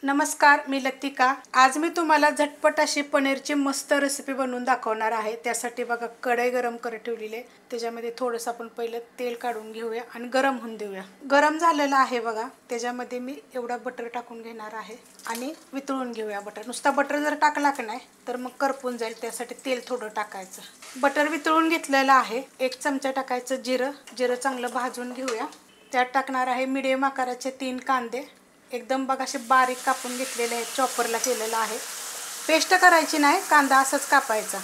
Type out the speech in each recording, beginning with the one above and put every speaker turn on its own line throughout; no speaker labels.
नमस्कार, मी लतिका। आज मी तुम्हाला झटपट अशी पनीरची मस्त रेसिपी बनवून दाखवणार आहे। त्यासाठी बघा कढई गरम करत ठेवलेली आहे। त्याच्यामध्ये थोडंसं आपण पहिलं तेल काढून घेऊया आणि गरम होऊन देऊया। गरम झालेलं आहे बघा। त्याच्यामध्ये मी एवढा बटर टाकून घेणार आहे आणि वितळून घेऊया बटर। नुसता बटर जर टाकला की नाही तर मग करपून जाईल, त्यासाठी तेल थोडं टाकायचं। बटर वितळून घेतलेलं आहे। 1 चमचा टाकायचं जिरं। जिरं चांगलं भाजून घेऊया। त्यात टाकणार आहे मीडियम आकाराचे 3 कांदे। एकदम बघा असे बारीक कापून घेतलेले आहेत, चॉपरला केलेलं आहे। पेस्ट करायची नाही, कांदा असंच कापायचा।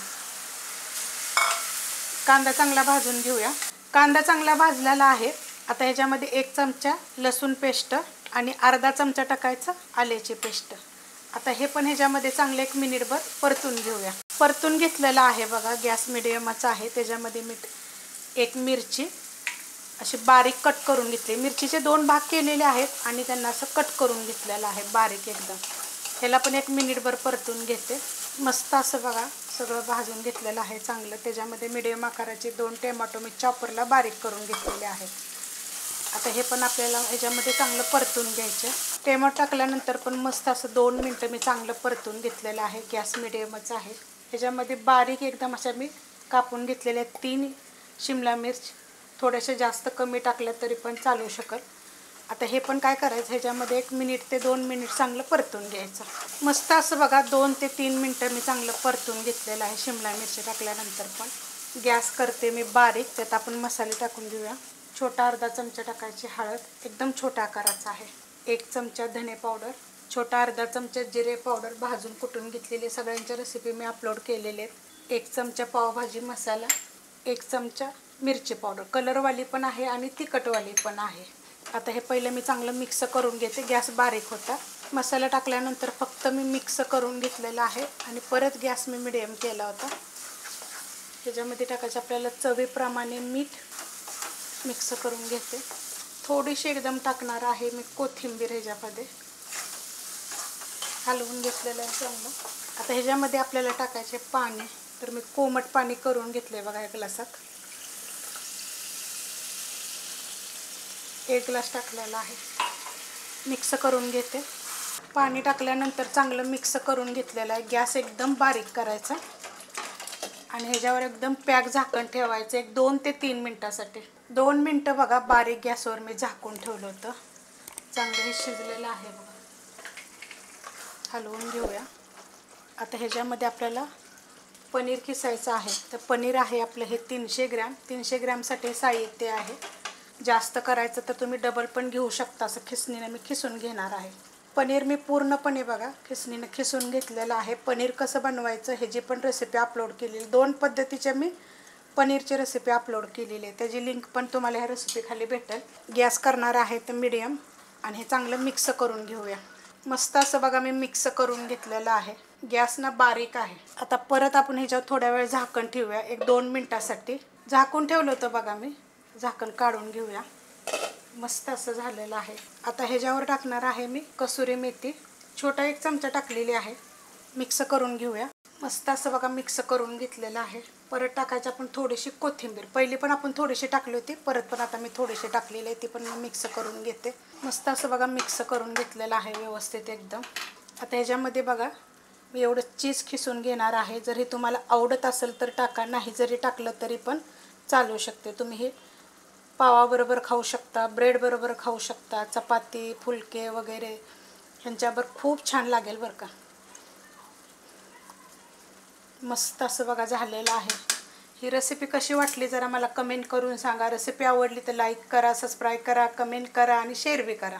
कांदा चांगला भाजून घेऊया। कांदा चांगला भाजलेला आहे। आता ह्याच्यामध्ये 1 चमचा लसूण पेस्ट आणि अर्धा चमचा टाकायचं आल्याची पेस्ट। आता हे पण ह्याच्यामध्ये चांगले 1 मिनिटभर परतून घेऊया। परतून घेतलेला आहे बघा, गॅस मिडियमच आहे। त्याच्यामध्ये मी 1 मिरची अशी बारीक कट करून घेतली। मिरचीचे 2 भाग केलेले आहेत आणि त्यांना असं कट करून घेतलेलं आहे बारीक एकदम। ह्याला पण 1 मिनिटभर परतून घेते। मस्त असं बघा सगळं भाजून घेतलेलं आहे चांगलं। त्याच्यामध्ये मीडियम आकाराचे 2 टोमॅटो मी चॉपरला बारीक करून घेतलेले आहेत। आता हे पण आपल्याला ह्याच्यामध्ये चांगलं परतून घ्यायचं। टोमॅटो टाकल्यानंतर पण मस्त असं 2 मिनिटं मी चांगलं परतून घेतलेलं आहे। गॅस मिडियमच आहे। ह्याच्यामध्ये बारीक एकदम अशा मी कापून घेतलेल्या 3 शिमला मिर्च, थोडेसे जास्त कमी टाकले तरी पण चालू शकत। आता हे पण काय करायचं, ह्याच्यामध्ये 1 मिनिट ते 2 मिनिट चांगलं परतून घ्यायचं। मस्त असं बघा 2 ते 3 मिनिटं मी चांगलं परतून घेतलेलं आहे शिमला मिरची टाकल्यानंतर पण। गॅस करते मी बारीक। त्यात आपण मसाले टाकून घेऊया। छोटा अर्धा चमचा टाकायची हळद, एकदम छोट्या आकाराचा आहे। 1 चमचा धने पावडर, छोटा अर्धा चमचा जिरे पावडर भाजून कुटून घेतलेले। सगळ्यांच्या रेसिपी मी अपलोड केलेले आहेत। 1 चमचा पावभाजी मसाला, 1 चमचा मिरची पावडर, कलरवाली पण आहे आणि तिखटवाली पण आहे। आता हे पहिलं मी चांगलं मिक्स करून घेते। गॅस बारीक होता। मसाला टाकल्यानंतर फक्त मी मिक्स करून घेतलेला आहे आणि परत गॅस मी मिडियम केला होता। त्याच्यामध्ये टाकायचं आपल्याला चवीप्रमाणे मीठ। मिक्स करून घेते। थोडीशी एकदम टाकणार आहे मी कोथिंबीर ह्याच्यामध्ये। हलवून घेतलेलं आहे चांगलं। आता ह्याच्यामध्ये आपल्याला टाकायचे पाणी। तर मी कोमट पाणी करून घेतले बघा 1 ग्लासात। 1 ग्लास टाकलेला आहे। मिक्स करून घेते। पाणी टाकल्यानंतर चांगलं मिक्स करून घेतलेलं आहे। गॅस एकदम बारीक करायचा आणि ह्याच्यावर एकदम पॅक झाकण ठेवायचं 2 ते 3 मिनिटासाठी। 2 मिनिटं बघा बारीक गॅसवर मी झाकून ठेवलं होतं। चांगलं हे शिजलेलं आहे बघा। हलवून घेऊया। आता ह्याच्यामध्ये आपल्याला पनीर किसायचं आहे। तर पनीर आहे आपलं हे 300 ग्रॅम। 300 ग्रॅमसाठी साहित्य आहे। जास्त करायचं तर तुम्ही डबल पण घेऊ शकता। असं खिसणीने मी खिसून घेणार आहे। पनीर मी पूर्णपणे बघा खिसणीने खिसून घेतलेलं आहे। पनीर कसं बनवायचं ह्याची पण रेसिपी अपलोड केलेली। 2 पद्धतीच्या मी पनीरची रेसिपी अपलोड केलेली आहे। त्याची लिंक पण तुम्हाला ह्या रेसिपी खाली भेटेल। गॅस करणार आहे तर मीडियम आणि हे चांगलं मिक्स करून घेऊया। मस्त असं बघा मी मिक्स करून घेतलेलं आहे। गॅस ना बारीक आहे। आता परत आपण ह्याच्यावर थोड्या वेळ झाकण ठेवूया 1-2 मिनिटासाठी। झाकून ठेवलं होतं बघा मी। झाकण काढून घेऊया। मस्त असं झालेलं आहे। आता ह्याच्यावर टाकणार आहे मी कसुरी मेथी। छोटा 1 चमचा टाकलेली आहे। मिक्स करून घेऊया। मस्त असं बघा मिक्स करून घेतलेलं आहे। परत टाकायचं आपण थोडीशी कोथिंबीर। पहिली पण आपण थोडीशी टाकली होती, परत पण आता मी थोडीशी टाकलेली आहे। ती पण मी मिक्स करून घेते। मस्त असं बघा मिक्स करून घेतलेलं आहे व्यवस्थित एकदम। आता ह्याच्यामध्ये बघा मी एवढं चीज खिसून घेणार आहे। जर हे तुम्हाला आवडत असेल तर टाका, नाही जरी टाकलं तरी पण चालू शकते। तुम्ही हे पावाबरोबर खाऊ शकता, ब्रेड बरोबर खाऊ शकता, चपाती, फुलके वगैरे ह्यांच्याबरोबर खूप छान लागेल बरं का। मस्त असं बघा झालेलं आहे। ही रेसिपी कशी वाटली जरा मला कमेंट करून सांगा। रेसिपी आवडली तर लाईक करा, सबस्क्राईब करा, कमेंट करा आणि शेअर बी करा।